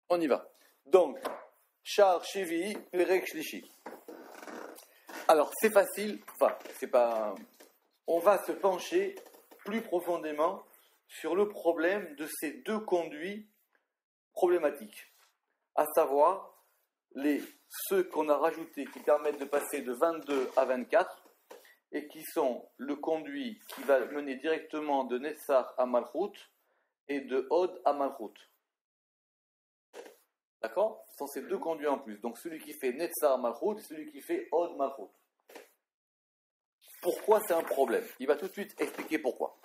On y va. Donc, Shar Shivi, Perek Shlishi. Alors, c'est facile, enfin, c'est pas. On va se pencher plus profondément sur le problème de ces deux conduits problématiques, à savoir ceux qu'on a rajoutés qui permettent de passer de 22 à 24 et qui sont le conduit qui va mener directement de Netzach à Malchut et de Od à Malchut. D'accord? Ce sont ces deux conduits en plus. Donc celui qui fait Netzach à Malchut et celui qui fait Od Malchut. Pourquoi c'est un problème? Il va tout de suite expliquer pourquoi.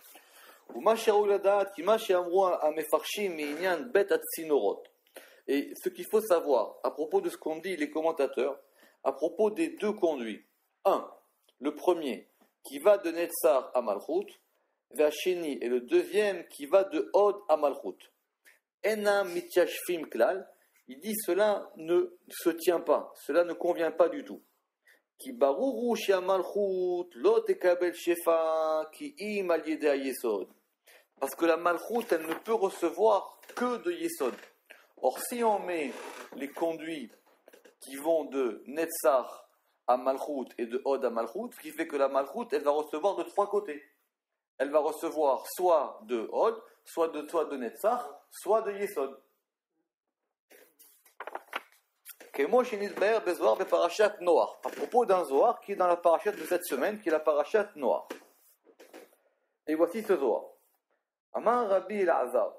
Et ce qu'il faut savoir à propos de ce qu'ont dit les commentateurs, à propos des deux conduits. Le premier qui va de Netzach à Malchut, Vacheni, et le deuxième qui va de Od à Malchut. Ena mityashfim klal, il dit cela ne se tient pas, cela ne convient pas du tout. Ki baruru shea Malchut lo tekabel shefa ki im al yedei hayesod. Parce que la Malchut, elle ne peut recevoir que de Yesod. Or, si on met les conduits qui vont de Netzach à Malchut et de Od à Malchut, ce qui fait que la Malchut, elle va recevoir de trois côtés. Elle va recevoir soit de Od, soit de Netzach, soit de Yesod. À propos d'un Zohar qui est dans la parashat de cette semaine, qui est la parashat Noach. Et voici ce Zohar. Amar Rabbi Elazar,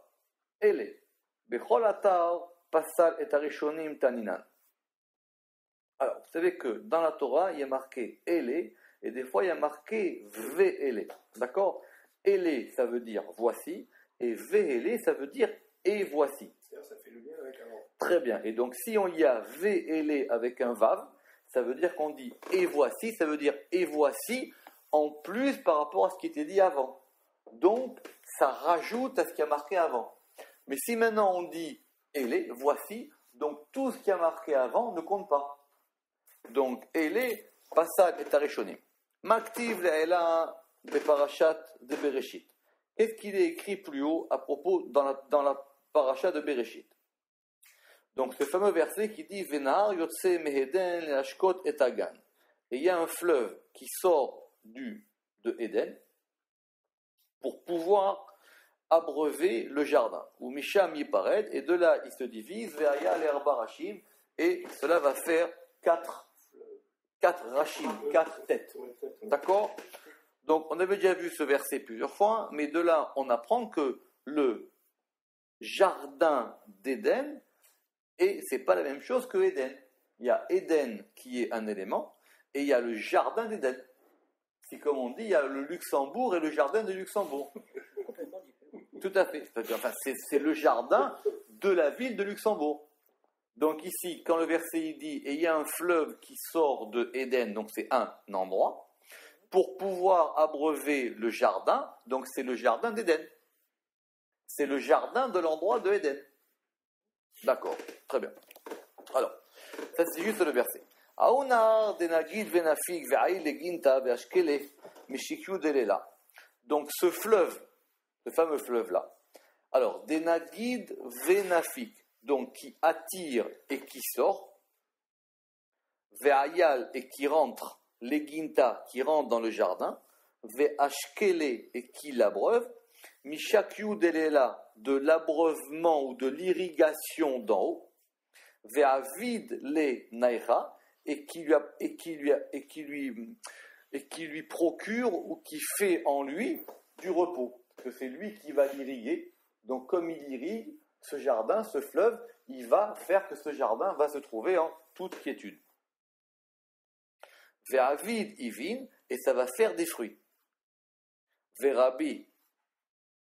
Ele, Bechol Atar, Pasal et Arishonim Taninan. Alors, vous savez que dans la Torah, il y a marqué Ele, et des fois il y a marqué Ve'ele. D'accord? Ele, ça veut dire voici, et Ve'ele, ça veut dire et voici. C'est-à-dire, ça fait le lien avec avant. Très bien. Et donc, si on y a Ve'ele avec un Vav, ça veut dire qu'on dit et voici, ça veut dire et voici, en plus par rapport à ce qui était dit avant. Donc, ça rajoute à ce qui a marqué avant. Mais si maintenant on dit Ele, voici, donc tout ce qui a marqué avant ne compte pas. Donc, Ele, Passad et Tarishonim. Maktiv le'ela beparashat de Bereshit. Qu'est-ce qu'il est écrit plus haut à propos dans la parasha de Bereshit? Donc, ce fameux verset qui dit Venar yotse meheden le'ashkot et agan. Et il y a un fleuve qui sort de Éden pour pouvoir abreuver le jardin. Ou Misham Yipared, et de là il se divise, Ve'aya l'herba rachim, et cela va faire quatre rachim, 4 têtes. D'accord? Donc on avait déjà vu ce verset plusieurs fois, mais de là on apprend que le jardin d'Éden, et c'est pas la même chose que Éden. Il y a Éden qui est un élément, et il y a le jardin d'Éden. C'est comme on dit, il y a le Luxembourg et le jardin de Luxembourg. Tout à fait. Enfin, c'est le jardin de la ville de Luxembourg. Donc ici, quand le verset dit « Et il y a un fleuve qui sort de Éden », donc c'est un endroit, pour pouvoir abreuver le jardin, donc c'est le jardin d'Éden. C'est le jardin de l'endroit de Éden. D'accord, très bien. Alors, ça c'est juste le verset. Donc ce fleuve, ce fameux fleuve-là, alors, Denagid Venafik, donc qui attire et qui sort, Ve'ayal et qui rentre, Leginta qui rentre dans le jardin, Ve'ashkele et qui l'abreuve, Mishakyu Delela de l'abreuvement ou de l'irrigation d'en haut, Ve'avid le Naira et qui lui procure ou qui fait en lui du repos. Parce que c'est lui qui va l'irriguer. Donc comme il irrigue ce jardin, ce fleuve, il va faire que ce jardin va se trouver en toute quiétude. Ve'avid ivin, et ça va faire des fruits. Ve'rabi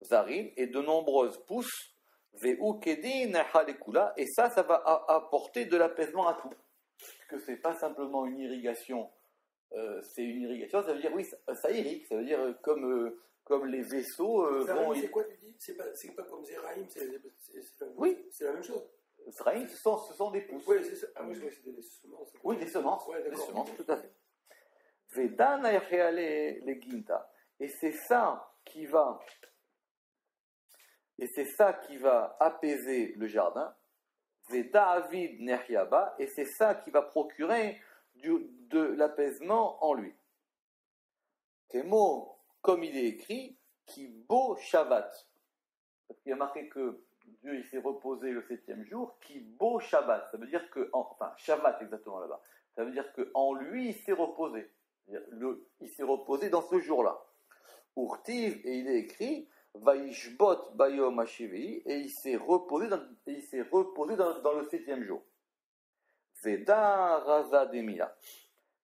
zarim, et de nombreuses pousses. Ve'ukedin halekula, et ça va apporter de l'apaisement à tout. Parce que c'est pas simplement une irrigation, c'est une irrigation, ça veut dire oui, ça irrigue, ça veut dire comme les vaisseaux vont. C'est quoi tu dis? C'est pas comme Zeraïm, oui, c'est la même chose. Zeraïm, ce sont des pousses. Oui, c'est ça. Ah oui, je croyais que c'était des semences. Oui, des semences. Ouais, des semences, tout à fait. Vedana yachéale les ginta. Et c'est ça qui va apaiser le jardin. David Nehyaba, et c'est ça qui va procurer de l'apaisement en lui. Kémo, comme il est écrit, qui beau Shabbat. Parce qu'il y a marqué que Dieu il s'est reposé le 7e jour, qui beau Shabbat. Ça veut dire que, enfin, Shabbat exactement là-bas. Ça veut dire qu'en lui il s'est reposé. Il s'est reposé dans ce jour-là. Urtiv, et il est écrit, Vaishbot Bayom Hashivi, et il s'est reposé dans le 7e jour. Veda Raza Demila.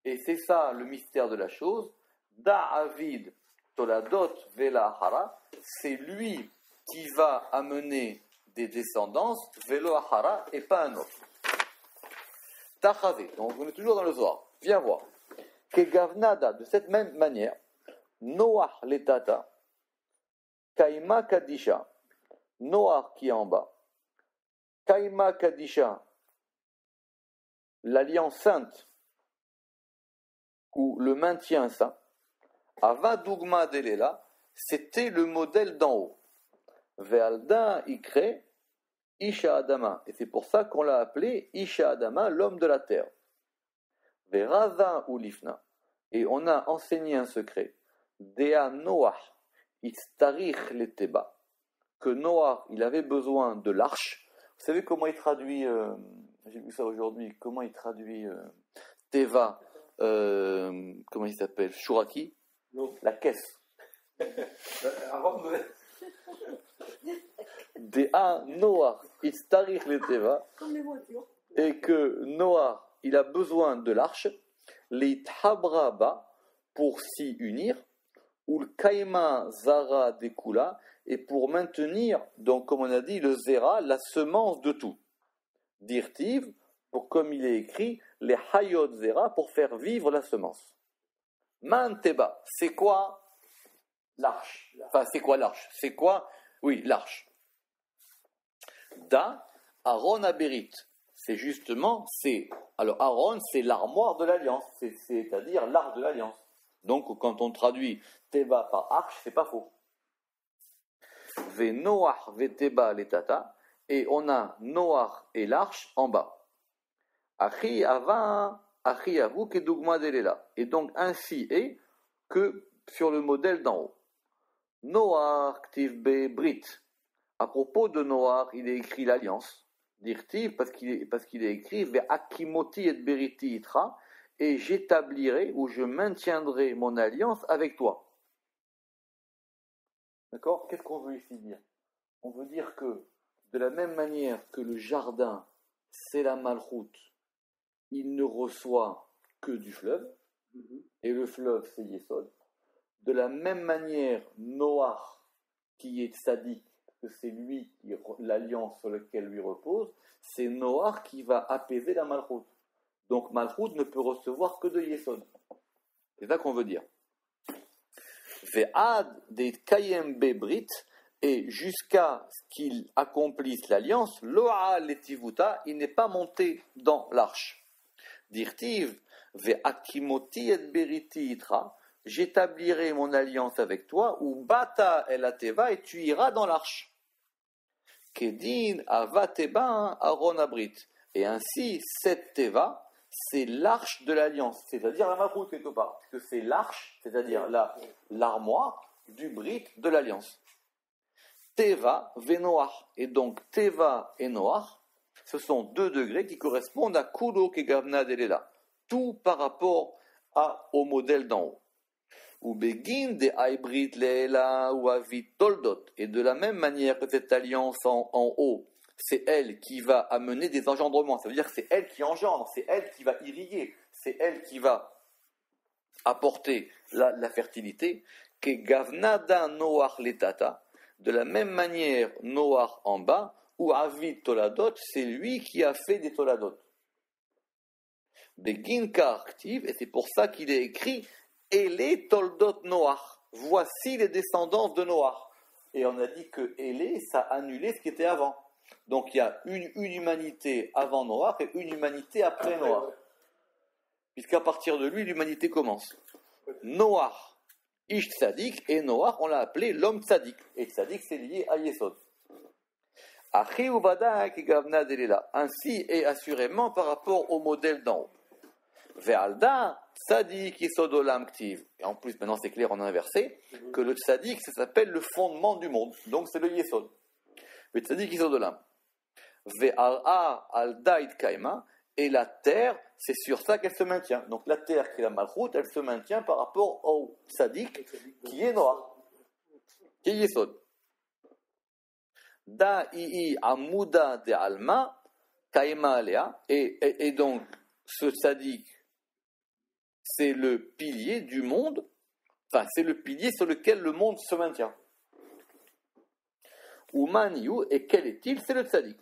Et c'est ça le mystère de la chose. Da'avid Toladot Vela Hara, c'est lui qui va amener des descendances, Velo Hara, et pas un autre. Tachazé, donc on est toujours dans le Zohar. Viens voir. Kegavnada, de cette même manière, Noach letata, Kaima Kadisha, Noach qui est en bas, Kaima Kadisha, l'alliance sainte, ou le maintien saint, Ava Dugma Delela, c'était le modèle d'en haut. Ve'alda Ikre, Isha Adama, et c'est pour ça qu'on l'a appelé Isha Adama, l'homme de la terre. Ve'raza Ulifna, et on a enseigné un secret. Dea Noach, Istarich leteba, que Noach, il avait besoin de l'arche. Vous savez comment il traduit, j'ai vu ça aujourd'hui, comment il traduit Teva, comment il s'appelle, Shuraki? Non. La caisse. Avant de... Dea Noach, Istarich leteba, Comme les voitures. et que Noach, il a besoin de l'arche, l'ithabraba, pour s'y unir, ou le kaima zara dekula, et pour maintenir, donc comme on a dit, le zera, la semence de tout. Dirtiv, pour comme il est écrit, les hayot zera, pour faire vivre la semence. Manteba, c'est quoi l'arche? Enfin, c'est quoi l'arche? C'est quoi? Oui, l'arche. Da, Aaron Aberit. C'est justement, alors Aaron, c'est l'armoire de l'alliance, c'est-à-dire l'arche de l'alliance. Donc, quand on traduit Teba par arche, c'est pas faux. Ve Noach ve Teba letata, et on a Noach et l'arche en bas. Achi ava, achi avu kedugma delela. Et donc, ainsi est que sur le modèle d'en haut. Noach ktiv be brit. À propos de Noach, il est écrit l'alliance. Dirtiv, parce qu'il est écrit ve akimoti et beriti itra, et j'établirai ou je maintiendrai mon alliance avec toi. D'accord? Qu'est-ce qu'on veut ici dire? On veut dire que, de la même manière que le jardin, c'est la malchoute, il ne reçoit que du fleuve, et le fleuve, c'est Yesod. De la même manière, Noach, qui est sadique, que c'est lui, l'alliance sur laquelle lui repose, c'est Noach qui va apaiser la malchoute. Donc malchoute ne peut recevoir que de Yesod. C'est ça qu'on veut dire. Ve'ad de kayem bebrit, et jusqu'à ce qu'il accomplisse l'alliance, lo'a letivuta, il n'est pas monté dans l'arche. Dirtiv ve'akimoti et beriti itra, j'établirai mon alliance avec toi, ou bata el ateva, et tu iras dans l'arche. Kedin avateba Aaron abrit, et ainsi cette teva, c'est l'arche de l'alliance, c'est-à-dire la malchoute quelque part, parce que c'est l'arche, c'est-à-dire l'armoire du brit de l'alliance. Teva ve Noach, et donc Teva et Noach, ce sont 2 degrés qui correspondent à Kulo Kegavna Delela, tout par rapport au modèle d'en haut. Ou Begin de Aibrit Leela ou Avit Toldot, et de la même manière que cette alliance en haut, c'est elle qui va amener des engendrements, ça veut dire que c'est elle qui engendre, c'est elle qui va irriguer, c'est elle qui va apporter la fertilité, que Gavnada Noach letata, de la même manière Noach en bas, ou Avid Toladot, c'est lui qui a fait des Toladot. Begin Karktiv, et c'est pour ça qu'il est écrit Ele Toldot Noach, voici les descendants de Noach. Et on a dit que Ele, ça annulait ce qui était avant. Donc il y a une humanité avant Noach et une humanité après Noach. Puisqu'à partir de lui, l'humanité commence. Noach, Ish Tzadik, et Noach, on l'a appelé l'homme Tzadik. Et Tzadik, c'est lié à Yesod. Achi uvada ki gavna delela. Ainsi et assurément par rapport au modèle d'en haut. Ve'alda tzadik yesod olam ktiv. Et en plus, maintenant c'est clair, on a inversé, que le tzadik, ça s'appelle le fondement du monde. Donc c'est le yesod. Le tzadik yesod olam. Ve'ara alda itkaima. Et la terre, c'est sur ça qu'elle se maintient. Donc la terre qui est la malchoute, elle se maintient par rapport au tzadik qui est noir, qui est yesod. Da ii amuda de alma kaima alea. Et donc ce tzadik, c'est le pilier du monde, enfin c'est le pilier sur lequel le monde se maintient. Umaniu, et quel est-il? C'est le tzadik.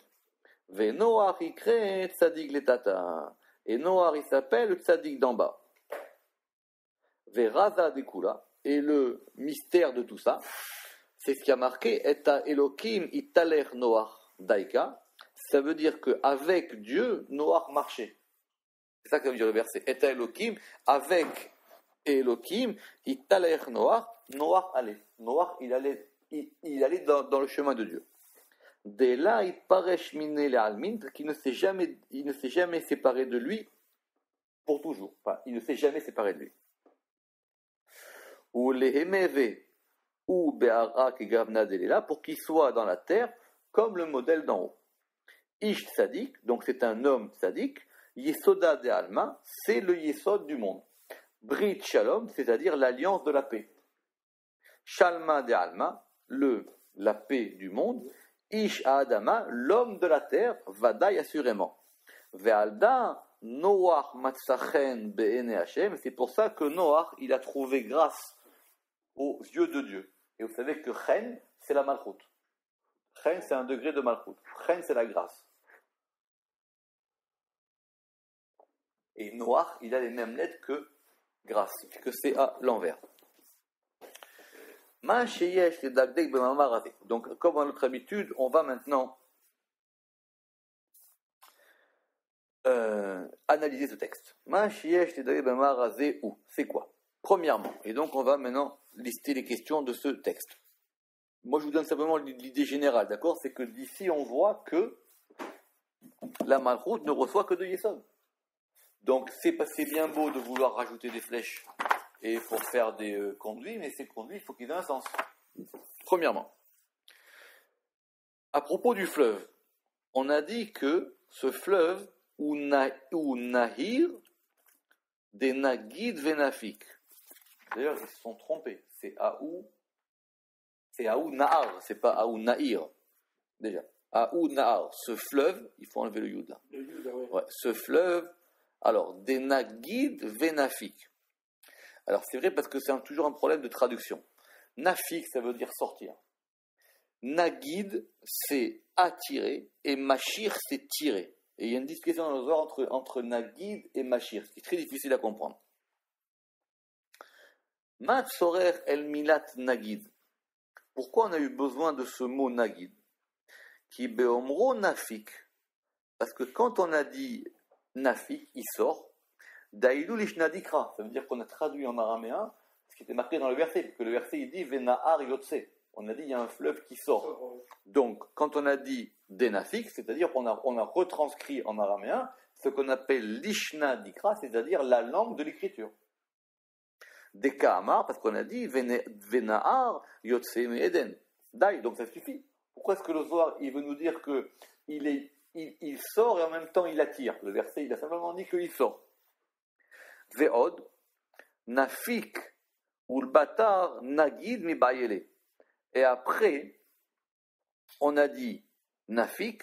Ve Noach y crée tzadik letata. Et Noach il s'appelle le tzadik d'en bas. Ve Raza dekula. Et le mystère de tout ça, c'est ce qui a marqué Eta Elohim italer Noach daika. Ça veut dire qu'avec Dieu, Noach marchait. C'est ça que veut dire le verset. Eta Elohim, avec Elohim, italer Noach, Noach allait. Noach il allait dans le chemin de Dieu. Dès là, il paraît cheminer les almin, qu'il ne s'est jamais séparé de lui pour toujours. Enfin, il ne s'est jamais séparé de lui. Ou les hémeve ou be'ara ki gavna delela, pour qu'il soit dans la terre comme le modèle d'en haut. Ish tzadik, donc c'est un homme tzadik. Yesoda de alma, c'est le yesod du monde. Brit shalom, c'est-à-dire l'alliance de la paix. Shalma de alma, la paix du monde. Ish Adama, l'homme de la terre, vadaï assurément. Ve'alda, Noach matzachen be'ene Hashem. C'est pour ça que Noach, il a trouvé grâce aux yeux de Dieu. Et vous savez que Chen, c'est la malchoute. Chen, c'est un degré de malchoute. Chen, c'est la grâce. Et Noach, il a les mêmes lettres que grâce, que c'est à l'envers. Donc, comme à notre habitude, on va maintenant analyser ce texte. C'est quoi? Premièrement, et donc on va maintenant lister les questions de ce texte. Moi, je vous donne simplement l'idée générale, d'accord? C'est que d'ici, on voit que la malchoute ne reçoit que de Yesod. Donc, c'est bien beau de vouloir rajouter des flèches et pour faire des conduits, mais ces conduits, il faut qu'ils aient un sens. Premièrement, à propos du fleuve, on a dit que ce fleuve, ou Nahir, des Nagid Venafik. D'ailleurs, ils se sont trompés. C'est Aou Nahar, c'est pas Aou Nahir. Déjà, Aou Nahar, ce fleuve, il faut enlever le Yud là. Le Yud, oui. Ouais, ce fleuve, alors, des Nagid Venafik. Alors, c'est vrai parce que c'est toujours un problème de traduction. Nafik, ça veut dire sortir. Nagid, c'est attirer, et Mashir, c'est tirer. Et il y a une discussion dans le Zohar entre Nagid et Mashir, ce qui est très difficile à comprendre. Mat sorer el milat Nagid. Pourquoi on a eu besoin de ce mot Nagid? Qui beomro Nafik. Parce que quand on a dit Nafik, il sort. Daïlou lishnadikra. Ça veut dire qu'on a traduit en araméen ce qui était marqué dans le verset. Parce que le verset, il dit Venahar yotse. On a dit il y a un fleuve qui sort. Donc, quand on a dit Denafik, c'est-à-dire qu'on a retranscrit en araméen ce qu'on appelle l'Ishna Dikra, c'est-à-dire la langue de l'écriture. Deka Amar, parce qu'on a dit Venahar Yotse Eden. Dai, donc ça suffit. Pourquoi est-ce que le Zohar, il veut nous dire qu'il sort et en même temps il attire? Le verset, il a simplement dit qu'il sort. Ve'od, Nafik, Ulbatar, Nagid, mi Bayele. Et après, on a dit Nafik,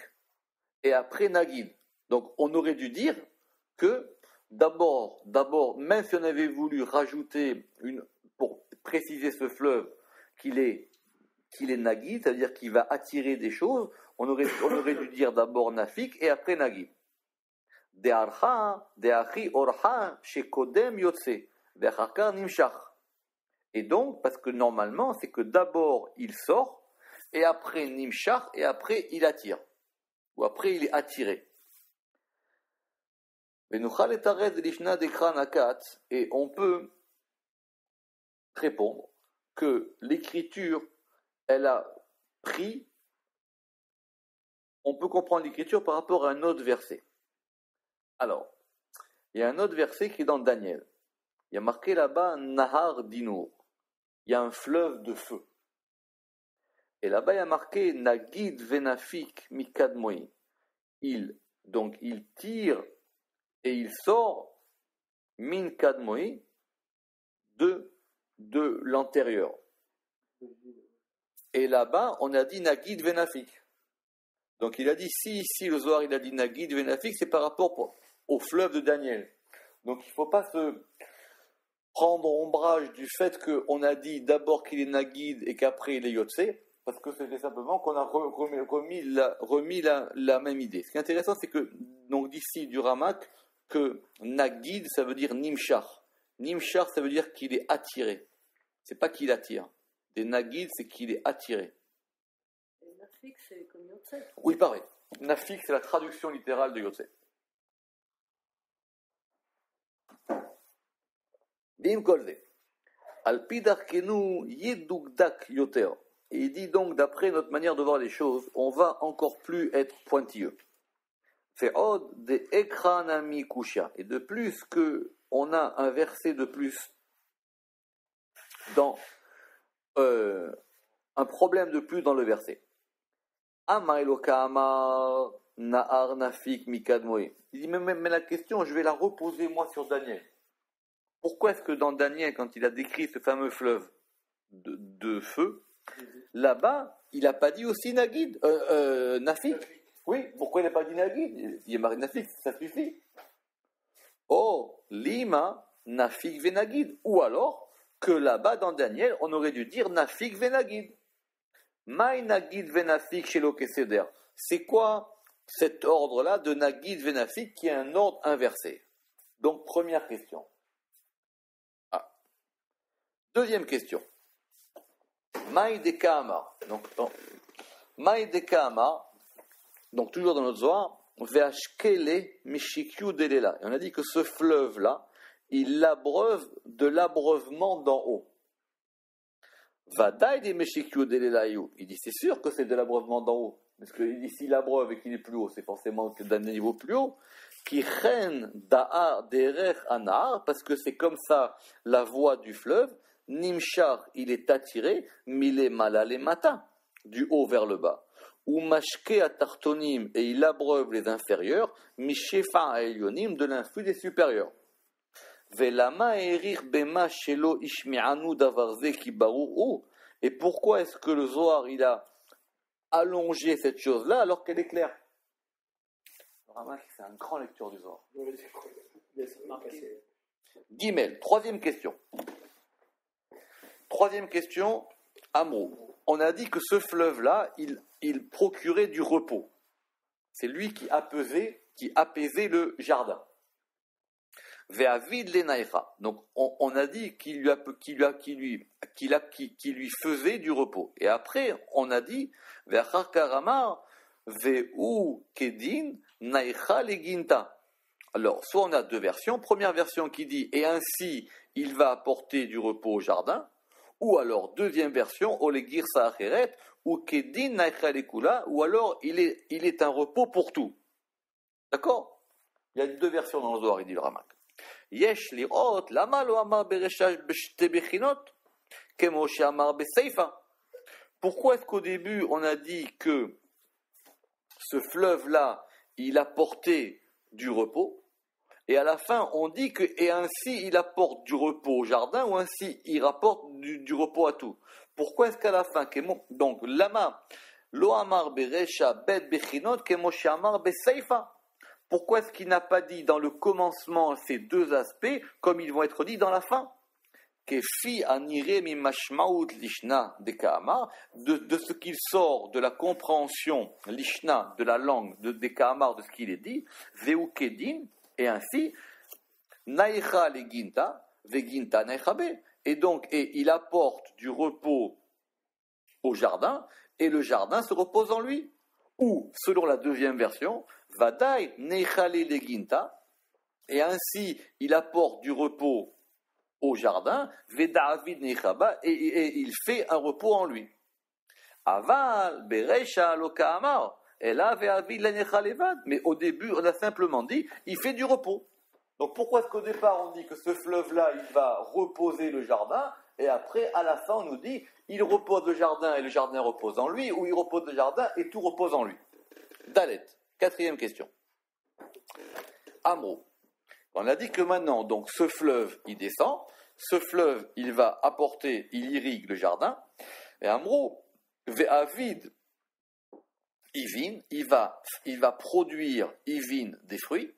et après Nagid. Donc, on aurait dû dire que d'abord, même si on avait voulu rajouter pour préciser ce fleuve, qu'il est Nagid, c'est-à-dire qu'il va attirer des choses, on aurait dû dire d'abord Nafik et après Nagid. De'achi orha shekodem yotse, ve'acharka nimshach. Et donc, parce que normalement, c'est que d'abord il sort, et après nimshach, et après il attire. Ou après il est attiré. Et on peut répondre que l'écriture, elle a pris on peut comprendre l'écriture par rapport à un autre verset. Alors, il y a un autre verset qui est dans Daniel. Il y a marqué là-bas Nahar Dinour. Il y a un fleuve de feu. Et là-bas, il y a marqué Nagid Venafik Mikadmoi. Donc, il tire et il sort Min Kadmoi de l'antérieur. Et là-bas, on a dit Nagid Venafik. Donc, il a dit, si ici le Zohar, il a dit Nagid Venafik, c'est par rapport au fleuve de Daniel. Donc, il ne faut pas se prendre ombrage du fait qu'on a dit d'abord qu'il est Nagid et qu'après il est Yotse, parce que c'était simplement qu'on a remis la même idée. Ce qui est intéressant, c'est que, donc d'ici du Ramak, que Nagid, ça veut dire Nimshar. Nimshar, ça veut dire qu'il est attiré. C'est pas qu'il attire. Des Nagid, c'est qu'il est attiré. Et Nafik, c'est comme Yotse. Oui, pareil. Nafik, c'est la traduction littérale de Yotse. Bim kolze. Al pidarkenu yedugdak yoter. Et il dit donc, d'après notre manière de voir les choses, on va encore plus être pointilleux. Fe'od de ekranami kusha. Et de plus que on a un verset de plus dans un problème de plus dans le verset. Amar Eloka amar na'ar nafik mikadmoe. Il dit, mais la question, je vais la reposer moi sur Daniel. Pourquoi est-ce que dans Daniel, quand il a décrit ce fameux fleuve de feu, là-bas, il n'a pas dit aussi Nagid, Nafik? Oui, pourquoi il n'a pas dit Nagid? Il est marqué Nafik, ça suffit. Oh, Lima, Nafik Venagid. Ou alors, que là-bas, dans Daniel, on aurait dû dire Nafik Venagid. Maï Nagid Venafik chez l'Okeseder. C'est quoi cet ordre-là de Nagid Venafik qui est un ordre inversé? Donc, première question. Deuxième question. Maï de Kahama. Donc, Maï de Kahama, donc toujours dans notre Zohar, Veashkele Mishikyu Delela. Et on a dit que ce fleuve-là, il l'abreuve de l'abreuvement d'en haut. Vadaï de Mishikyu Delelayu. Il dit c'est sûr que c'est de l'abreuvement d'en haut. Parce qu'il dit s'il abreuve et qu'il est plus haut, c'est forcément d'un niveau plus haut. Qui chen da'ar derech anar, parce que c'est comme ça la voie du fleuve. Nimshar, il est attiré, mile malale mata, du haut vers le bas. Ou mashke atartonim, et il abreuve les inférieurs, mishefa aelionim, de l'influx des supérieurs. Velama erir bema shelo ishmi'anu davarze ki baru. Et pourquoi est-ce que le Zohar, il a allongé cette chose-là alors qu'elle est claire? C'est une grande lecture du Zohar. Gimel, troisième question. Troisième question, Amrou. On a dit que ce fleuve-là, il procurait du repos. C'est lui qui apaisait le jardin. Ve'avid lenaïcha. Donc, on a dit qu'il lui faisait du repos. Et après, on a dit ve'achar karamar ve'u kedin naïcha leginta. Alors, soit on a deux versions. Première version qui dit et ainsi il va apporter du repos au jardin. Ou alors, deuxième version, Olegir Sa'acheret, ou Kedin Naïchalekula, ou alors il est un repos pour tout. D'accord? Il y a deux versions dans le Zohar, il dit le Ramak. Yesh lirot, lama lo amar bereshash b'shte bechinot, kemo she'amar b'seifa. Pourquoi est-ce qu'au début, on a dit que ce fleuve-là, il apportait du repos? Et à la fin, on dit que, et ainsi il apporte du repos au jardin, ou ainsi il rapporte du repos à tout. Pourquoi est-ce qu'à la fin, donc, lama, lo amar beresha bet bechinot, kemo she'amar beseifa. Pourquoi est-ce qu'il n'a pas dit dans le commencement ces deux aspects, comme ils vont être dits dans la fin? Kefi anire mi mashmaut lishna de Kahamar, de ce qu'il sort de la compréhension lishna, de la langue de Kahamar, de ce qu'il est dit, veu kedin, et ainsi, naïcha le ginta, veginta naïchabe. Et donc, il apporte du repos au jardin, et le jardin se repose en lui. Ou, selon la deuxième version, vadai neichale le ginta, et ainsi, il apporte du repos au jardin, vedavid neichaba, et il fait un repos en lui. Aval berecha lo kahamar, Mais au début, on a simplement dit, il fait du repos. Donc pourquoi est-ce qu'au départ, on dit que ce fleuve-là, il va reposer le jardin, et après, à la fin, on nous dit, il repose le jardin et le jardin repose en lui, ou il repose le jardin et tout repose en lui. Dalet, 4e question. Amro. On a dit que maintenant, donc, ce fleuve, il descend, ce fleuve, il va apporter, il irrigue le jardin, et Amro, ve'avid, Ivin, il va produire Ivin des fruits,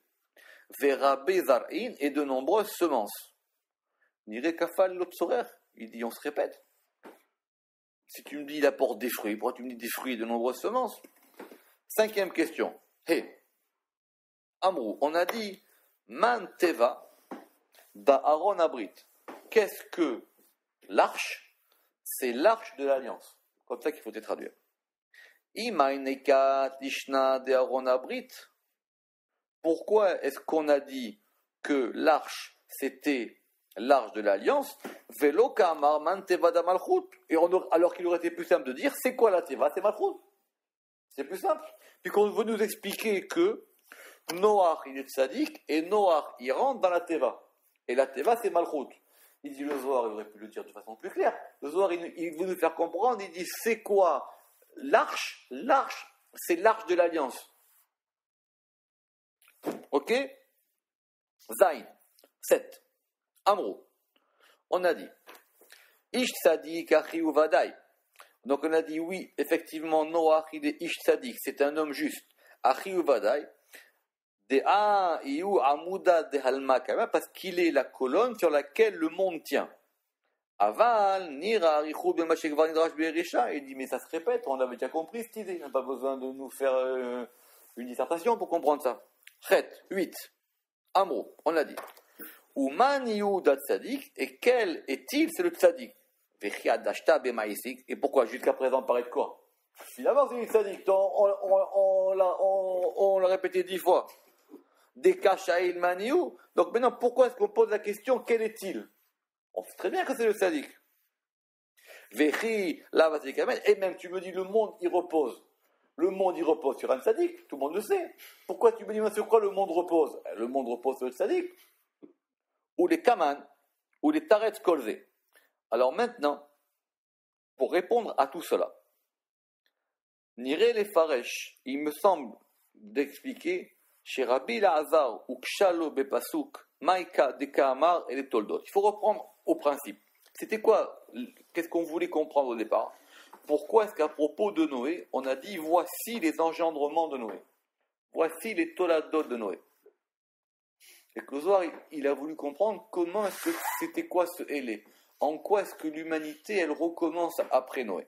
Vera Bezar'in et de nombreuses semences. Nire Kafal l'Opsorer, il dit on se répète. Si tu me dis il apporte des fruits, pourquoi tu me dis des fruits et de nombreuses semences? 5e question. Hey, Amrou, on a dit Man Teva da Aaron Abrit. Qu'est-ce que l'arche? C'est l'arche de l'alliance. Comme ça qu'il faut traduire. Pourquoi est-ce qu'on a dit que l'arche, c'était l'arche de l'alliance, et alors qu'il aurait été plus simple de dire, c'est quoi la teva? C'est Malchut. C'est plus simple. Puis qu'on veut nous expliquer que Noach, il est tzaddik, et Noach, il rentre dans la teva. Et la teva, c'est Malchut. Il dit, le Zohar, il aurait pu le dire de façon plus claire. Le Zohar, il veut nous faire comprendre, il dit, c'est quoi l'arche? L'arche, c'est l'arche de l'alliance. Ok? Zain, 7. Amrou. On a dit, Ish tzadik achi uvadai. Donc on a dit, oui, effectivement, Noach, il est Ish tzadik, c'est un homme juste. Achi uvadai. Parce qu'il est la colonne sur laquelle le monde tient. Aval, Nira, Arichou, Bemashekvar, Nidrash, Berisha. Il dit, mais ça se répète, on avait déjà compris cette idée. Il n'a pas besoin de nous faire une dissertation pour comprendre ça. Chet, 8. Amro, on l'a dit. Uman Yuda Tzadik, et quel est-il? C'est le Tzadik. Et pourquoi jusqu'à présent on parlait de quoi? Finalement, c'est le Tzadik. On l'a répété 10 fois. Des Kashaïl Maniou. Donc maintenant, pourquoi est-ce qu'on pose la question quel est-il? On sait très bien que c'est le Tzadik. Vechi, la et même tu me dis le monde il repose. Le monde il repose sur un Tzadik, tout le monde le sait. Pourquoi tu me dis sur quoi le monde repose? Le monde repose sur le Tzadik. Ou les Kaman, ou les Taretz Kolze. Alors maintenant, pour répondre à tout cela, Niré les Faresh, il me semble d'expliquer chez Rabbi La'azar ou Kshalo Bepasuk, Maïka Deka Amar et les Toldot. Il faut reprendre au principe. C'était quoi? Qu'est-ce qu'on voulait comprendre au départ? Pourquoi est-ce qu'à propos de Noé, on a dit voici les engendrements de Noé? Voici les Toladot de Noé. Et que le Zohar, il a voulu comprendre comment est-ce que c'était quoi ce Hélé? En quoi est-ce que l'humanité, elle recommence après Noé?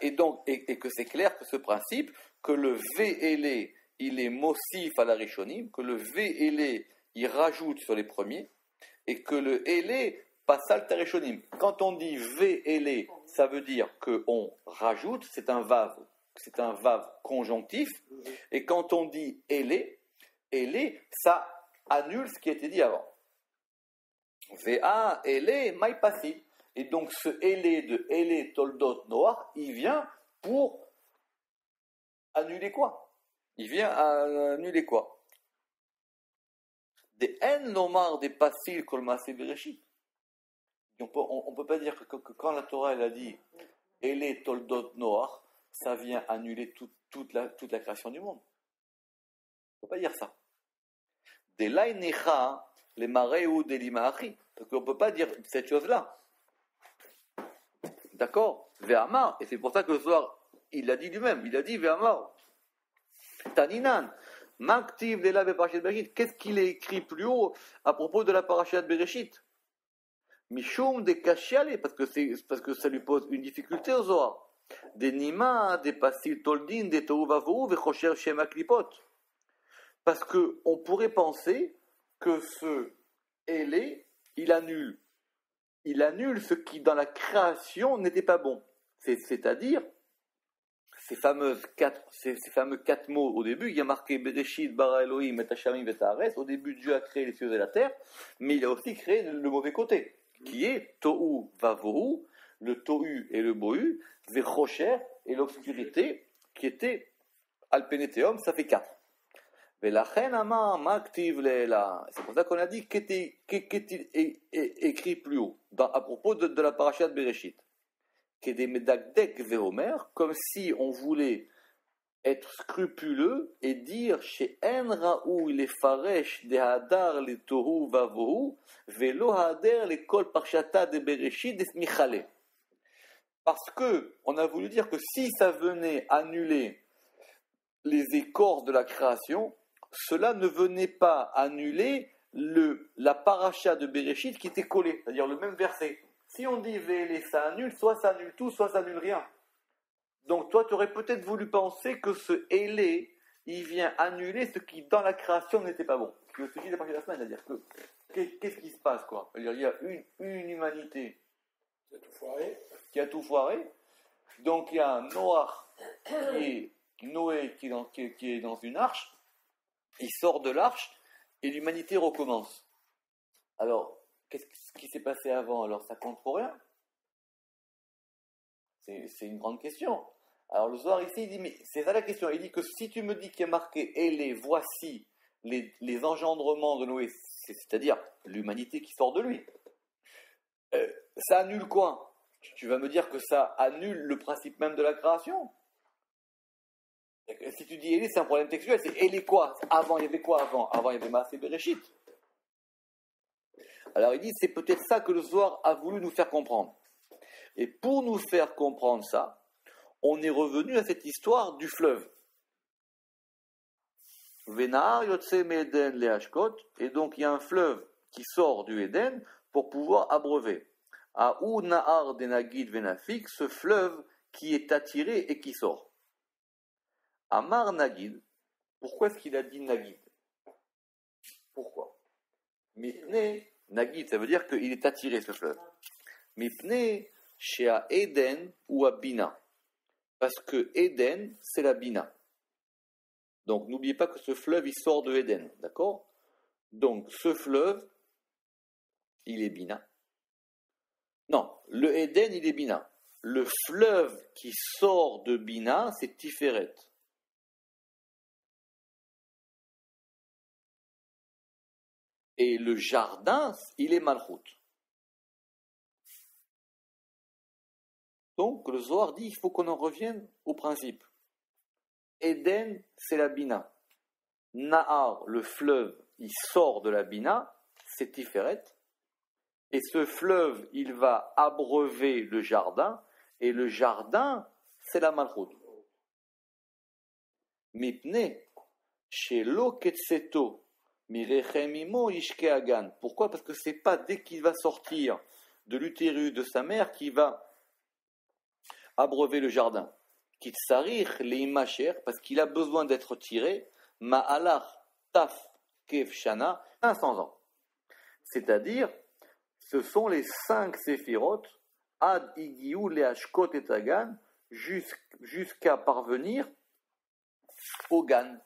Et donc, et que c'est clair que ce principe, que le Ve'ele, il est Mosif à la Rishonim, que le Ve'ele, il rajoute sur les premiers, et que le Ele passe à la Rishonim. Quand on dit Ve'ele, ça veut dire qu'on rajoute, c'est un vav conjonctif, et quand on dit Ele, ça annule ce qui a été dit avant. Vea, Ele, Maïpasi. Et donc ce Ele de Ele Toldot Noach, il vient pour annuler quoi? Il vient annuler quoi? Des En Nomar des Pasil Kolmasé Bereshit. On peut pas dire que quand la Torah elle a dit Ele Toldot Noach, ça vient annuler toute la création du monde. On peut pas dire ça. Des Lainecha, les Mareu ou des Limachi. Parce qu'on ne peut pas dire cette chose-là. D'accord? Ve'amar. Et c'est pour ça que le soir, il l'a dit lui-même. Il a dit Ve'amar. Taninan. Maktiv de la Parashat Bereshit. Qu'est-ce qu'il est écrit plus haut à propos de la Parashat Bereshit? Mishum de Kashiale. Parce que ça lui pose une difficulté au Zohar. Des Nima, des Pasil Toldin, des Tohuvavou, Vechosher Shema Klipot. Parce qu'on pourrait penser que ce Élé, il annule ce qui dans la création n'était pas bon. C'est-à-dire ces fameux quatre mots au début, il y a marqué Bereshit bara Elohim et Hashamim et Haaretz. Au début, Dieu a créé les cieux et la terre, mais il a aussi créé le mauvais côté. qui est Tohu Vavohu, le Tohu et le Bohu, Vechocher et l'obscurité qui était Alpeneteum, ça fait 4. C'est pour ça qu'on a dit qu'est-il écrit plus haut, à propos de la parasha de Bereshit. Comme si on voulait être scrupuleux et dire chez En Raou les faresh de Hadar les Tohu Vavohu velo Hader les Kol Parshata de Bereshit des Michale. Parce que on a voulu dire que si ça venait annuler les écorces de la création, cela ne venait pas annuler la paracha de Bereshit qui était collée, c'est-à-dire le même verset. Si on dit Vélé, ça annule, soit ça annule tout, soit ça annule rien. Donc toi, tu aurais peut-être voulu penser que ce Élé, il vient annuler ce qui, dans la création, n'était pas bon. Ce que je te dis la partie de la semaine, c'est-à-dire que, qu'est-ce qui se passe, quoi? C'est-à-dire, il y a une humanité qui a tout foiré. Donc il y a Noé qui est dans une arche, il sort de l'arche et l'humanité recommence. Alors, qu'est-ce qui s'est passé avant? Alors ça compte pour rien? C'est une grande question. Alors le Zohar ici, il dit, mais c'est ça la question. Il dit que si tu me dis qu'il y a marqué « Et voici les engendrements de Noé », c'est-à-dire l'humanité qui sort de lui, ça annule quoi? Tu vas me dire que ça annule le principe même de la création? Si tu dis « Élé », c'est un problème textuel. C'est « Élé quoi ?» Avant, il y avait quoi avant? Avant, il y avait Maaseh Bereshit. Alors il dit, c'est peut-être ça que le Zohar a voulu nous faire comprendre. Et pour nous faire comprendre ça, on est revenu à cette histoire du fleuve. Venar yotse me'Eden le'ashkot, et donc il y a un fleuve qui sort du Éden pour pouvoir abreuver. Aou nahar denagid venafik, ce fleuve qui est attiré et qui sort. Amar Nagid, pourquoi est-ce qu'il a dit Nagid? Pourquoi? Mipne, Nagid, ça veut dire qu'il est attiré ce fleuve. Mipne, chez Eden ou à Bina. Parce que Eden, c'est la Bina. Donc n'oubliez pas que ce fleuve, il sort de Eden, d'accord? Donc ce fleuve, il est Bina. Non, le Eden, il est Bina. Le fleuve qui sort de Bina, c'est Tiferet. Et le jardin, il est Malchut. Donc le Zohar dit, il faut qu'on en revienne au principe. Eden, c'est la Bina. Nahar, le fleuve, il sort de la Bina, c'est Tiferet. Et ce fleuve, il va abreuver le jardin. Et le jardin, c'est la Malchut. Mipne, shelo ketseto. Pourquoi? Parce que c'est pas dès qu'il va sortir de l'utérus de sa mère qu'il va abreuver le jardin. Kitsarich leimacher, parce qu'il a besoin d'être tiré, ma'alach taf kev shana, 500 ans. C'est-à-dire, ce sont les 5 séphirotes, ad igiu leashkot et agan, jusqu'à parvenir au gan.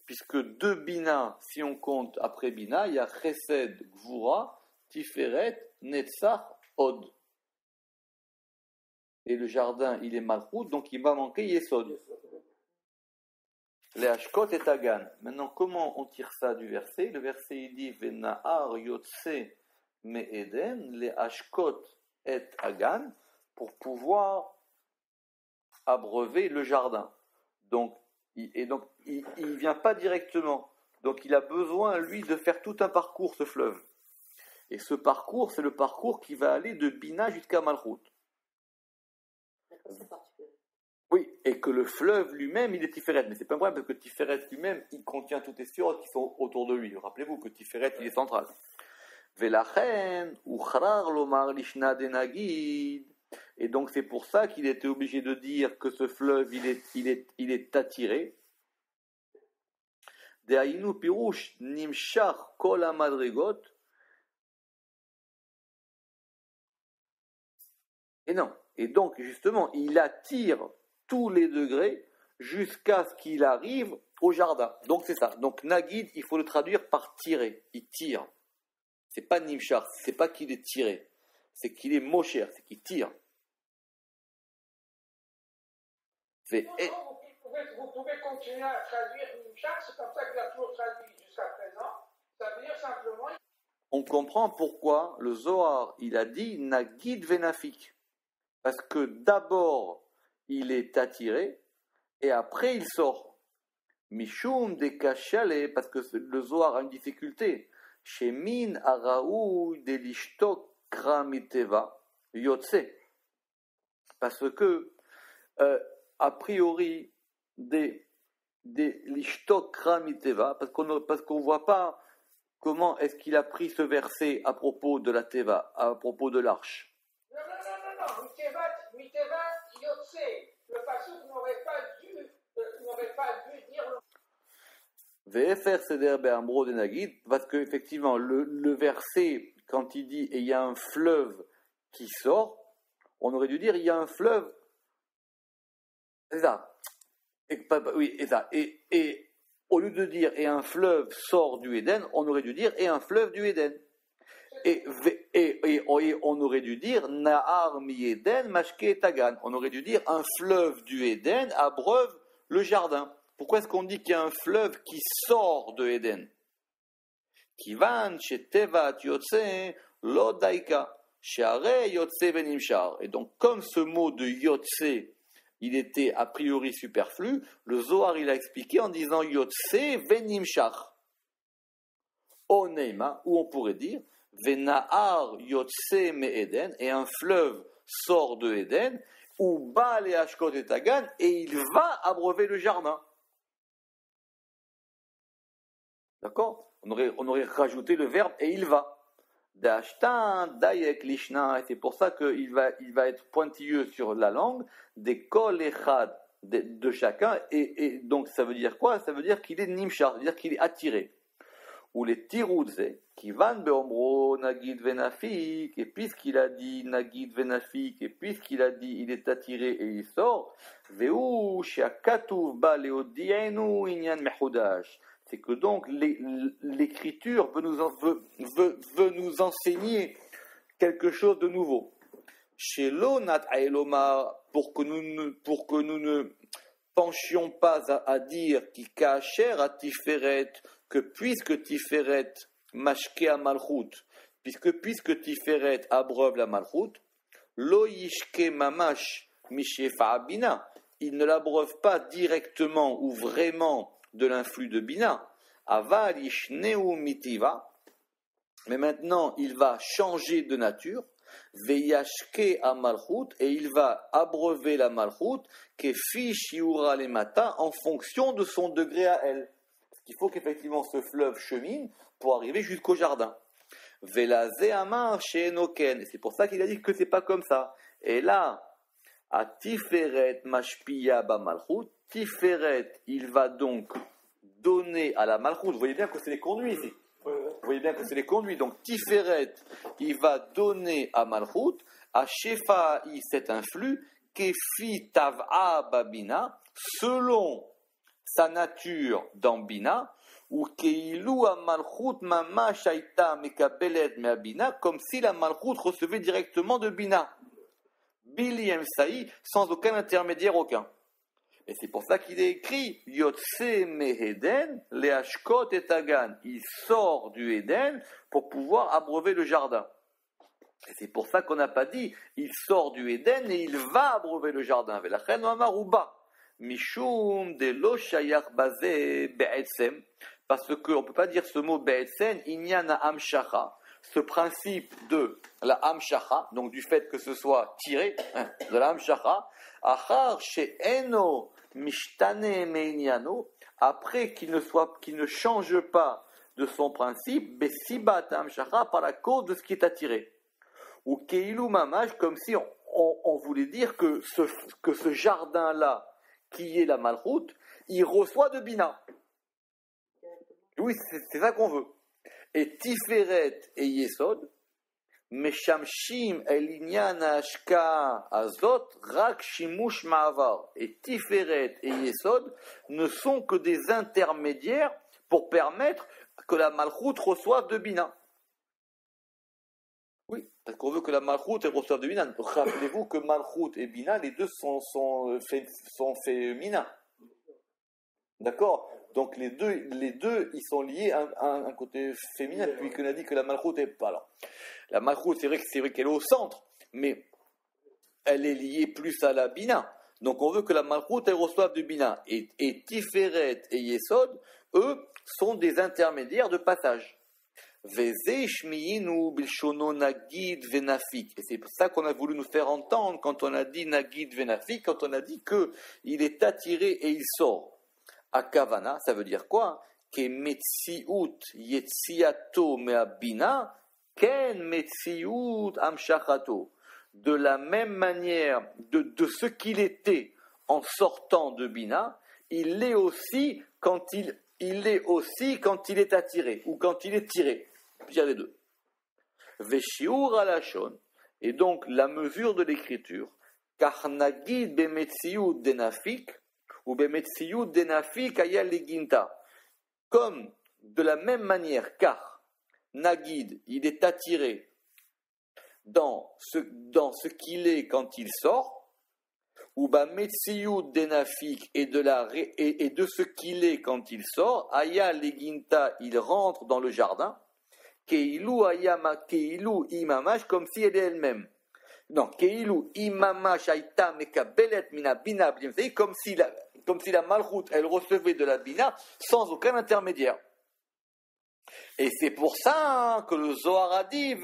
Puisque 2 Bina, si on compte après Bina, il y a Chesed, Gvura, Tiferet, Netzach, Od. Et le jardin, il est Malchut, donc il va manquer Yesod. Les Ashkot et Agan. Maintenant, comment on tire ça du verset? Le verset, il dit Venahar Yotse Me Eden, les Ashkot et Agan, pour pouvoir abreuver le jardin. Donc, il ne vient pas directement. Donc il a besoin, lui, de faire tout un parcours, ce fleuve. Et ce parcours, c'est le parcours qui va aller de Bina jusqu'à Malchut. Oui, et que le fleuve lui-même, il est Tiferet. Mais c'est pas vrai, parce que Tiferet lui-même, il contient toutes les sphirotes qui sont autour de lui. Rappelez-vous que Tiferet, il est central. Velachen, uchrar lomar lishna denagid. Et donc c'est pour ça qu'il était obligé de dire que ce fleuve, il est attiré. Dehainu pirush nimshach kol hamadrigot. Et non. Et donc justement, il attire tous les degrés jusqu'à ce qu'il arrive au jardin. Donc c'est ça. Donc Nagid, il faut le traduire par tirer. Il tire. C'est pas nimshach, c'est pas qu'il est tiré. c'est qu'il est mocher, c'est qu'il tire. Vous pouvez continuer à traduire Nimshach, c'est comme ça qu'il a toujours traduit jusqu'à présent. Ça veut dire simplement. On comprend pourquoi le Zohar, il a dit Nagid Venafik. Parce que d'abord, il est attiré, et après, il sort. Mishum de Kachale, parce que le Zohar a une difficulté. Shemin Araou de Lishtok Kramiteva Yotse. Parce que, a priori, des Lishtok Kramiteva, parce qu'on ne voit pas comment est-ce qu'il a pris ce verset à propos de la Teva, à propos de l'arche. Non. Miteva Yotse. Le passage n'aurait pas dû dire le. VFR Seder Be'amro de Nagid, parce qu'effectivement, le verset, quand il dit « et il y a un fleuve qui sort », on aurait dû dire « il y a un fleuve ». C'est ça. Oui, c'est ça. Et au lieu de dire « et un fleuve sort du Éden », on aurait dû dire « et un fleuve du Éden ». Et on aurait dû dire « Nahar mi Éden mashke tagan ». On aurait dû dire « un fleuve du Éden abreuve le jardin ». Pourquoi est-ce qu'on dit qu'il y a un fleuve qui sort de Éden? Kivan shetevat yotse lo daika sheare yotse venimshar. Et donc, comme ce mot de yotse, il était a priori superflu, le Zohar il a expliqué en disant yotse venimshar. Oneima, où on pourrait dire venahar yotse me Éden, et un fleuve sort de Éden, ou ba le hashkot et tagan, et il va abreuver le jardin. D'accord? On aurait rajouté le verbe et il va. Dashtan, dayek, lishna. Et c'est pour ça qu'il va être pointilleux sur la langue. Des kol echad de chacun. Et donc ça veut dire quoi? Ça veut dire qu'il est nimshar, ça veut dire qu'il est attiré. Ou les tiroudze, qui van beomro nagid venafik. Et puisqu'il a dit nagid venafik, et puisqu'il a dit il est attiré et il sort. Veu sheakatuv ba leodienu inyan mehudash. C'est que donc l'écriture veut nous enseigner quelque chose de nouveau. Chez l'onat aelomar, pour que nous ne penchions pas à dire qui kacher à tiferet, que puisque tiferet mashke a malchut, puisque tiferet abreuve la malchut, lo yishke mamash mishefa abina, il ne l'abreuve pas directement ou vraiment de l'influx de Bina, aval ishneu mitiva, mais maintenant il va changer de nature, veyashke a malchut, et il va abreuver la malchut, kefi shiura le mata, en fonction de son degré à elle. Parce qu'il faut qu'effectivement ce fleuve chemine pour arriver jusqu'au jardin. Velaze amar sheenoken, et c'est pour ça qu'il a dit que c'est pas comme ça. Et là, à tiferet mashpiya ba malchut, tiferet, il va donc donner à la malchut. Vous voyez bien que c'est les conduits ici. Vous voyez bien que c'est les conduits. Donc tiferet, il va donner à malchut, à shefa'i cet influx, kefi tav'a babina, selon sa nature dans bina, ou keilu a malchut mama shaita mekabelet me bina, comme si la malchut recevait directement de bina. Bili Emsaï, sans aucun intermédiaire aucun. Et c'est pour ça qu'il est écrit Yotse Meheden, le Hashkot et Tagan. Il sort du Éden pour pouvoir abreuver le jardin. Et c'est pour ça qu'on n'a pas dit il sort du Éden et il va abreuver le jardin. Velachen Amarouba. Mishum de lo shayach bazé be'etzem. Parce qu'on ne peut pas dire ce mot be'etzem, inyana amshacha. Ce principe de la hamshacha, donc du fait que ce soit tiré, de la hamshacha, achar she'eno mishtane meinyano, après qu'il ne change pas de son principe, besibat hamshacha, par la cause de ce qui est attiré. Ou keilu mamash, comme si on voulait dire que ce jardin-là, qui est la malchut, il reçoit de bina. Oui, c'est ça qu'on veut. Et Tiferet et Yesod, Meshamshim el inyan hashka azot rak shimush ma'avar. Et Tiferet et Yesod ne sont que des intermédiaires pour permettre que la malchut reçoive de bina. Oui, Parce qu'on veut que la Malchut elle reçoive de Bina. Rappelez-vous que Malchut et Bina, les deux sont féminins. D'accord? Donc les deux, ils sont liés à un côté féminin, puisqu'on a dit que la Malchut est pas là. La Malchut, c'est vrai qu'elle est au centre, mais elle est liée plus à la Bina. Donc on veut que la Malchut elle reçoive de Bina. Et Tiferet et Yesod, eux, sont des intermédiaires de passage. Et c'est pour ça qu'on a voulu nous faire entendre quand on a dit Nagid Venafik, quand on a dit qu'il est attiré et il sort. À Kavana, ça veut dire quoi? Que Metziut Yetziato Me'abina, Ken Metziut Amshachato. De la même manière de ce qu'il était en sortant de Bina, il l'est aussi quand il est attiré ou quand il est tiré. Je veux dire les deux. Veshiur alashon, et donc la mesure de l'écriture, car nagid bemetziut denafik ou bemetziut denafik ayal leginta. Comme de la même manière, car nagid, il est attiré dans ce qu'il est quand il sort, ou bemetziut denafik et de ce qu'il est quand il sort, ayal leginta, il rentre dans le jardin. Keilu imamash, comme si elle est elle-même. Non, Keilu imamash aita mekabelet mina bina blim, comme si la malchut elle recevait de la bina sans aucun intermédiaire. Et c'est pour ça que le Zohar a dit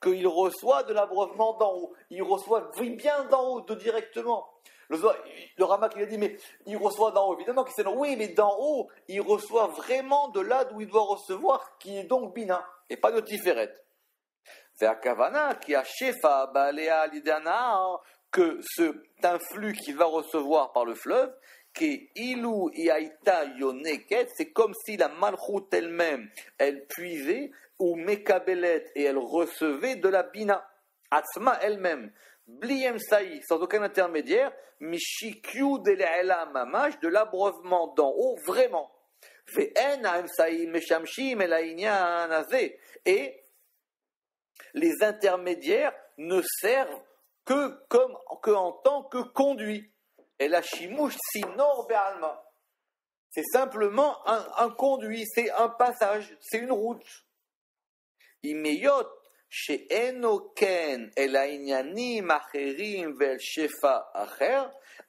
qu'il reçoit de l'abreuvement d'en haut. Il reçoit bien d'en haut, directement. Le Ramak il a dit, mais il reçoit d'en haut. Évidemment qu'il sait, oui, mais d'en haut, il reçoit vraiment de là d'où il doit recevoir, qui est donc Bina, et pas de Tiferet. C'est à Kavana qui a Shefa, Balea, Lidana, que cet influx qu'il va recevoir par le fleuve, qui est Ilu Iaita Yoneket, c'est comme si la Malchut elle-même, elle puisait, ou Mekabelet, et elle recevait de la Bina, Atzma elle-même. Bliem Saï, sans aucun intermédiaire, Mishikyu de l'Ela Mamash, de l'abreuvement d'en haut, vraiment. Et les intermédiaires ne servent que en tant que conduit. Et la Shimush Sinor Be'alma. C'est simplement un conduit, c'est un passage, c'est une route. Imeyot.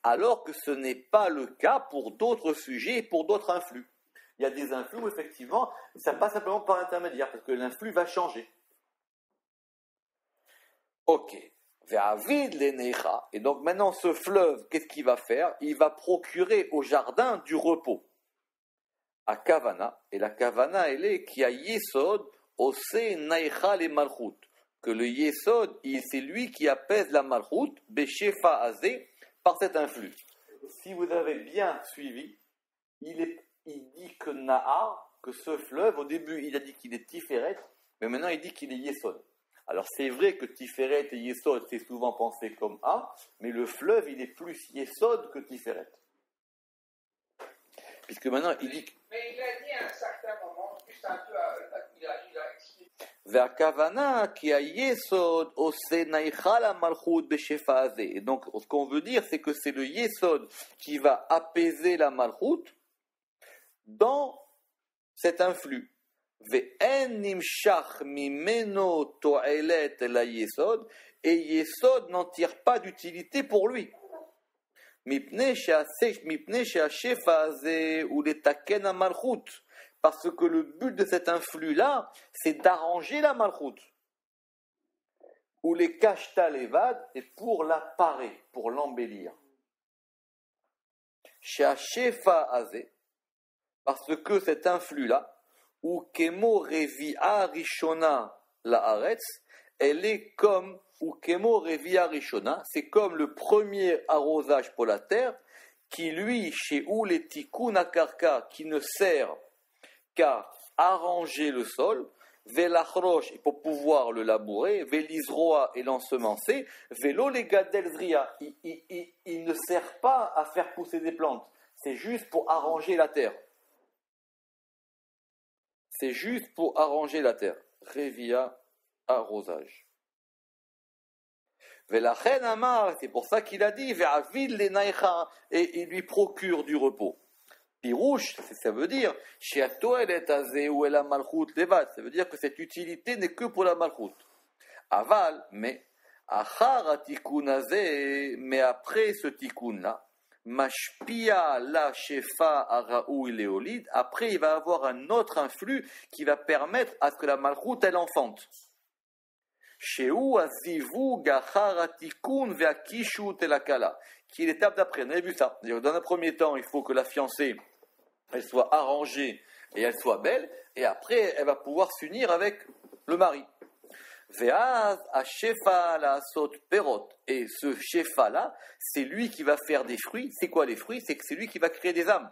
Alors que ce n'est pas le cas pour d'autres sujets et pour d'autres influx. Il y a des influx où effectivement, ça passe simplement par l'intermédiaire, parce que l'influx va changer. Ok. Et donc maintenant ce fleuve, qu'est-ce qu'il va faire? Il va procurer au jardin du repos. À Kavana, et la Kavana elle est qui a Yesod, Ose Naïcha le Malchut, que le Yesod, c'est lui qui apaise la Malchut, Beshefa Azé, par cet influx. Si vous avez bien suivi, il dit que Nahar, que ce fleuve, au début il a dit qu'il est Tiferet, mais maintenant il dit qu'il est Yesod. Alors c'est vrai que Tiferet et Yesod, c'est souvent pensé comme un, mais le fleuve il est plus Yesod que Tiferet. Puisque maintenant il dit... Mais il a dit à un certain moment, juste un peu, il a expliqué. Et donc, ce qu'on veut dire, c'est que c'est le Yesod qui va apaiser la Malchut dans cet influx. Et Yesod n'en tire pas d'utilité pour lui. Parce que le but de cet influx-là, c'est d'arranger la Malchut. Ou les kashta levad, et pour la parer, pour l'embellir. Parce que cet influx-là, ou kemo revia rishona la haaretz, elle est comme, ou kemo revia rishona, c'est comme le premier arrosage pour la terre, qui lui, chez ou les tikkun akarka, qui ne sert qu'à arranger le sol, velachrosh, pour pouvoir le labourer, velizroa et l'ensemencer, velo les gadel zria, il ne sert pas à faire pousser des plantes, c'est juste pour arranger la terre. C'est juste pour arranger la terre. Revia arrosage. Velachen amar, c'est pour ça qu'il a dit, ve'avid lenaïcha, et il lui procure du repos. Pirouche, ça veut dire, she'atoelet azeh ou la malchut levad, ça veut dire que cette utilité n'est que pour la malchut. Aval, mais, achar atikun azeh, mais après ce tikkun-là, mashpia la shefa araou iléolide, après il va avoir un autre influx qui va permettre à ce que la malchut elle enfante. Sheu azivu gachar atikun ve'akishut elakala, qui est l'étape d'après. On avait vu ça. Dans un premier temps, il faut que la fiancée elle soit arrangée et elle soit belle, et après elle va pouvoir s'unir avec le mari. Ve'az hashefa la'asot perot, et ce shefa là, c'est lui qui va faire des fruits. C'est quoi les fruits? C'est que c'est lui qui va créer des âmes.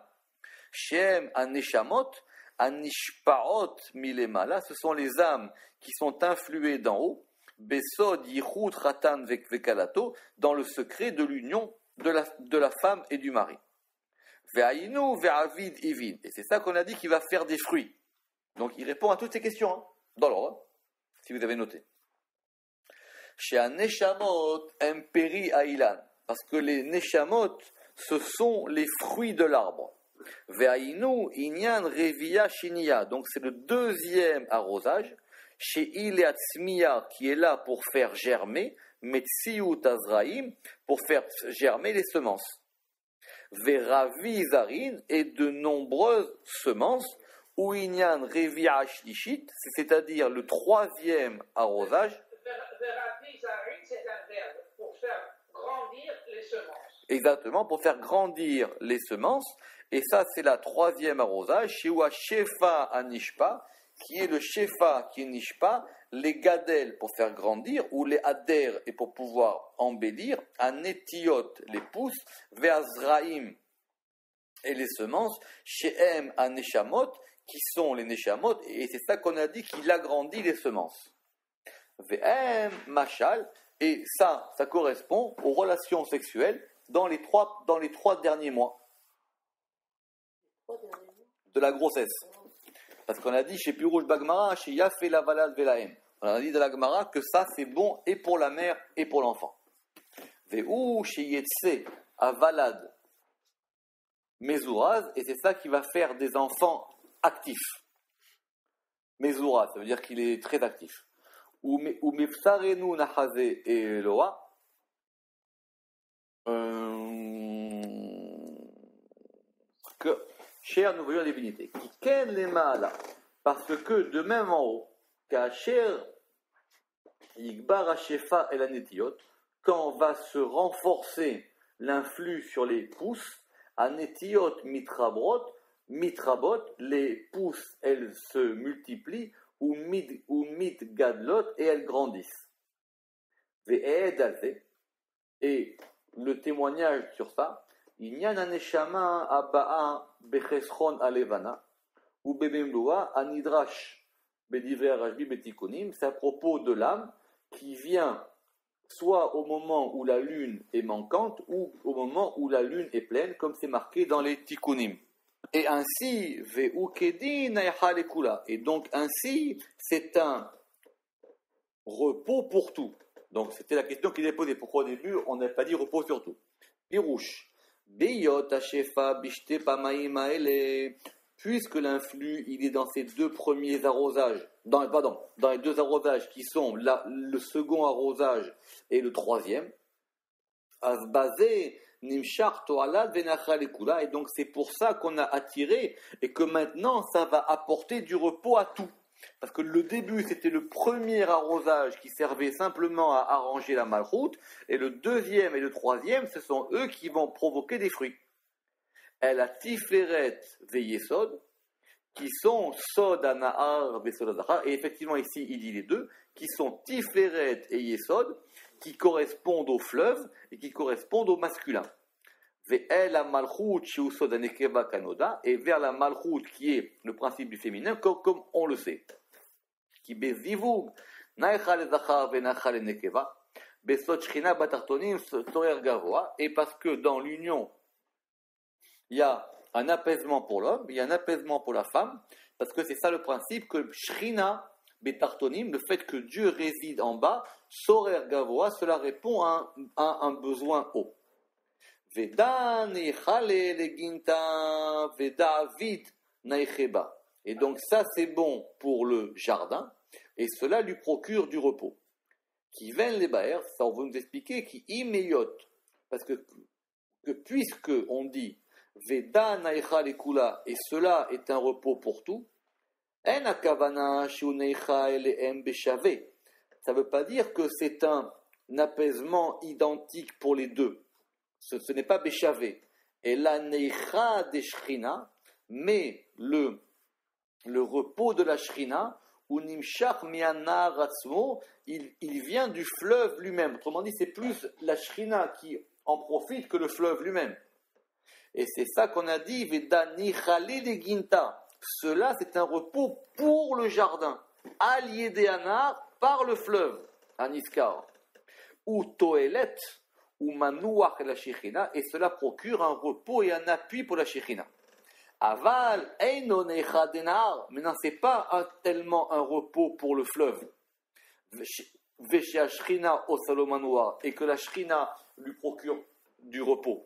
Shem aneshamot anishpaot milemala, ce sont les âmes qui sont influées d'en haut. Besod yichut ratan vekalato, dans le secret de l'union de la femme et du mari. Ve'ayinu ve'avid ivin, et c'est ça qu'on a dit qu'il va faire des fruits. Donc il répond à toutes ces questions, hein, dans l'ordre, si vous avez noté. Chez neshamot emperi ailan, parce que les neshamot, ce sont les fruits de l'arbre. Ve'ayinu inyan revia shinia, donc c'est le deuxième arrosage. Chez Ileatzmiya, qui est là pour faire germer, Metsiut Azraïm, pour faire germer les semences. Veravi Zarin, et de nombreuses semences, Ouinyan Revia Shlishit, c'est-à-dire le troisième arrosage. Veravi Zarin, c'est un verbe pour faire grandir les semences. Exactement, pour faire grandir les semences. Et ça, c'est la troisième arrosage, chez Oua Shefa Anishpa, qui est le shefa, qui est nishpa, les gadel pour faire grandir, ou les ader et pour pouvoir embellir, anetiot les pousses, ve'azraim et les semences, shehem aneshamot, qui sont les neshamot, et c'est ça qu'on a dit qu'il agrandit les semences. Ve'hem machal, et ça correspond aux relations sexuelles dans les trois derniers mois de la grossesse. Parce qu'on a dit chez Pirouche Bagmara, chez Yafé la Valad Velahem. On a dit de la Gemara que ça c'est bon et pour la mère et pour l'enfant. Ve'ou chez Yetse Avalad Mezouraz, et c'est ça qui va faire des enfants actifs. Mezouraz, ça veut dire qu'il est très actif. Ou Mefsarenu Nahaze et Eloa. Que cher, nous voyons la divinité. Ken les mâles, parce que de même en haut, Kacher Yigbar Hashefa et la Netiot, quand va se renforcer l'influx sur les pousses, à Netiot mitrabot, les pousses elles se multiplient, ou mit gadlot, et elles grandissent. Et le témoignage sur ça, Inyan aneshama abaa becheshron alevana ou bebemloa anidrash bedivre rajbi betikonim, c'est à propos de l'âme qui vient soit au moment où la lune est manquante ou au moment où la lune est pleine, comme c'est marqué dans les tikkunim. Et ainsi, ve'ukedi nayhalekula, et donc ainsi c'est un repos pour tout. Donc c'était la question qu'il est posée. Pourquoi au début on n'a pas dit repos sur tout? Pirouche. Puisque l'influx il est dans ces deux premiers arrosages, dans les deux arrosages qui sont le second arrosage et le troisième, et donc c'est pour ça qu'on a attiré et que maintenant ça va apporter du repos à tout. Parce que le début, c'était le premier arrosage qui servait simplement à arranger la malchoute, et le deuxième et le troisième, ce sont eux qui vont provoquer des fruits. Elle a tiferet veyesod, qui sont sod anahar vesod azachar, et effectivement ici il dit les deux, qui sont tiferet et yesod, qui correspondent au fleuve et qui correspondent au masculin. Ve'el la malchoute shu sod anekeva kanoda, et vers la malchoute qui est le principe du féminin, comme on le sait. Qui bezivug naïcha le zachar ve'nacha le nekeva, besod shchina batartonim sorer gavoa, et parce que dans l'union il y a un apaisement pour l'homme, il y a un apaisement pour la femme, parce que c'est ça le principe que Shrina Betartonim, le fait que Dieu réside en bas, Sorer Gavoa, cela répond à un besoin haut. Veda neichale leginta, veda vid neicheba. Et donc ça c'est bon pour le jardin, et cela lui procure du repos. Qui viennent les baers, ça on veut nous expliquer, qui imeyot, parce que puisque on dit Veda neichale kula, et cela est un repos pour tout, en akavana shu neichale em beshave. Ça ne veut pas dire que c'est un apaisement identique pour les deux. Ce n'est pas Béchavé. Et la Neicha des Shrina, mais le repos de la Shrina, ou Nimshach Miana Ratzmo, il vient du fleuve lui-même. Autrement dit, c'est plus la Shrina qui en profite que le fleuve lui-même. Et c'est ça qu'on a dit, Veda Nichale de Ginta. Cela, c'est un repos pour le jardin. Allié des Anar par le fleuve, Aniskar. Ou Toelet, ou Manouach la Shechina, et cela procure un repos et un appui pour la Shechina. Aval, Eino Necha Denar, maintenant c'est pas tellement un repos pour le fleuve. Veshe Shechina au Salomanoua, et que la Shechina lui procure du repos.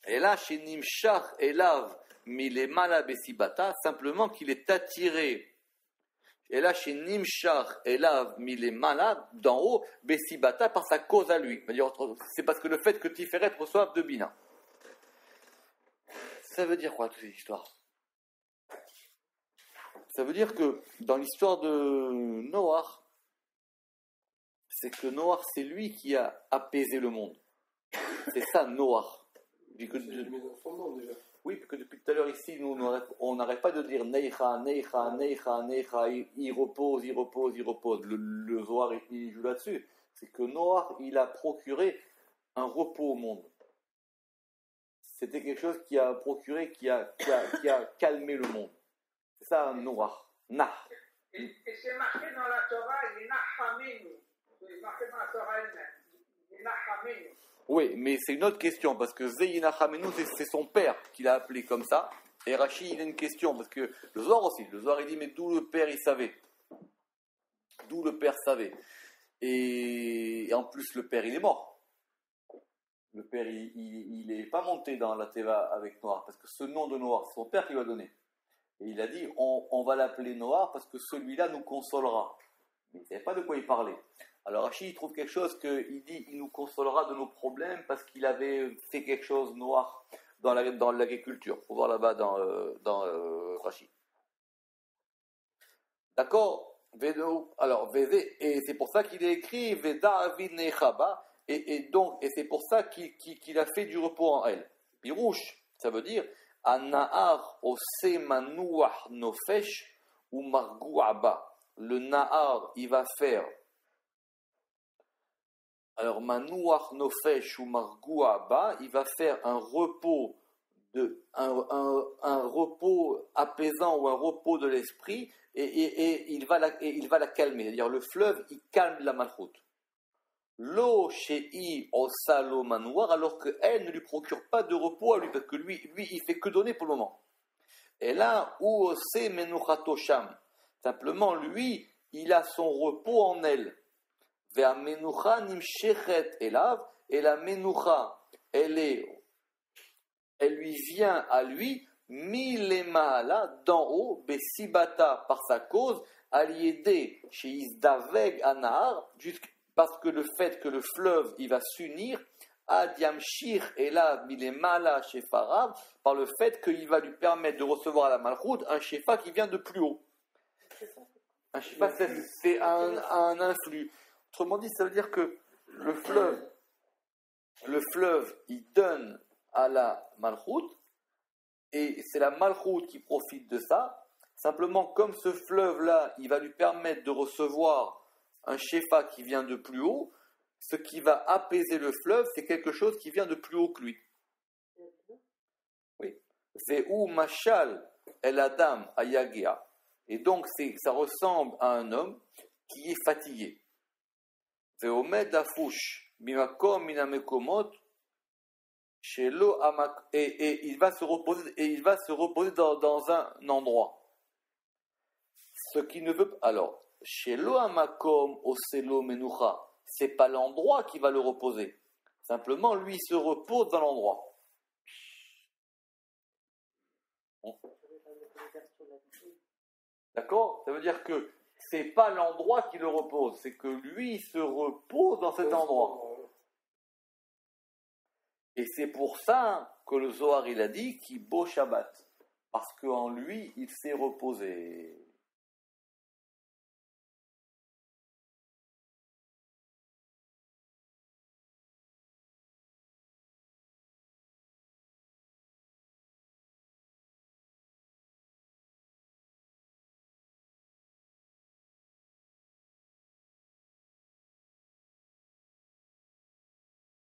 Et là, chez Nimshach Elav, Milemala Besibata, simplement qu'il est attiré. Et là, chez Nimshach Elav Milemala, d'en haut, Besibata, par sa cause à lui. C'est parce que le fait que Tiferet reçoive de Bina. Ça veut dire quoi, toute cette histoire? Ça veut dire que dans l'histoire de Noach, c'est que Noach, c'est lui qui a apaisé le monde. C'est ça, Noach. Oui, parce que depuis tout à l'heure ici, nous, on n'arrête pas de dire Neicha, Neicha, Neicha, Neicha, il repose, il repose, il repose. Le Zohar, il joue là-dessus. C'est que Noach, il a procuré un repos au monde. C'était quelque chose qui a procuré, qui a calmé le monde. C'est ça, Noach. Nah. Et c'est marqué dans la Torah, il est Nachamenu. C'est marqué dans la Torah elle-même. Il est Nachamenu. Oui, mais c'est une autre question, parce que Zeyina Chamenu, c'est son père qui l'a appelé comme ça. Et Rashi, il a une question, parce que le Zohar aussi, le Zohar il dit, mais d'où le père il savait? D'où le père savait? Et en plus, le père il est mort. Le père il n'est pas monté dans la Teva avec Noir, parce que ce nom de Noir, c'est son père qui lui a donné. Et il a dit, on va l'appeler Noir, parce que celui-là nous consolera. Mais il ne savait pas de quoi il parlait. Alors Rashi il trouve quelque chose qu'il dit il nous consolera de nos problèmes parce qu'il avait fait quelque chose noir dans l'agriculture. Il faut voir là-bas dans Rashi. D'accord? Alors et c'est pour ça qu'il a écrit Veda Avid Nechaba et c'est pour ça qu'il a fait du repos en elle. Pirouche, ça veut dire An-Nahar ose manouach nofesh ou margouaba. Le Nahar il va faire. Alors, Manouach Nofesh ou Margoua Ba, il va faire un repos un repos apaisant ou un repos de l'esprit et il va la calmer. C'est-à-dire, le fleuve, il calme la malchoute. L'eau chez Osalo Manouar, alors qu'elle ne lui procure pas de repos à lui, parce que lui, il fait que donner pour le moment. Et là, où Ose Menuchato Sham, simplement, lui, il a son repos en elle. Et la menucha, elle lui vient à lui, milemaala, d'en haut, besibata, par sa cause, aliédé, chez Isdaveg Anar, parce que le fait que le fleuve, il va s'unir, Adiamshir, et là, milemaala, chez Farab, par le fait qu'il va lui permettre de recevoir à la malchoute un shefa qui vient de plus haut. Un shefa, c'est un influx. Autrement dit, ça veut dire que le fleuve, il donne à la malchoute, et c'est la malchoute qui profite de ça. Simplement, comme ce fleuve-là, il va lui permettre de recevoir un shefa qui vient de plus haut, ce qui va apaiser le fleuve, c'est quelque chose qui vient de plus haut que lui. Oui. C'est où machal el adam ayagea. Et donc, ça ressemble à un homme qui est fatigué. Et il va se reposer dans un endroit. Ce qui ne veut pas. Alors, chez lo hamakom oselo menucha, c'est pas l'endroit qui va le reposer. Simplement, lui, il se repose dans l'endroit. D'accord? Ça veut dire que c'est pas l'endroit qui le repose, c'est que lui, il se repose dans cet endroit. Et c'est pour ça que le Zohar, il a dit qu'il beau Shabbat. Parce qu'en lui, il s'est reposé.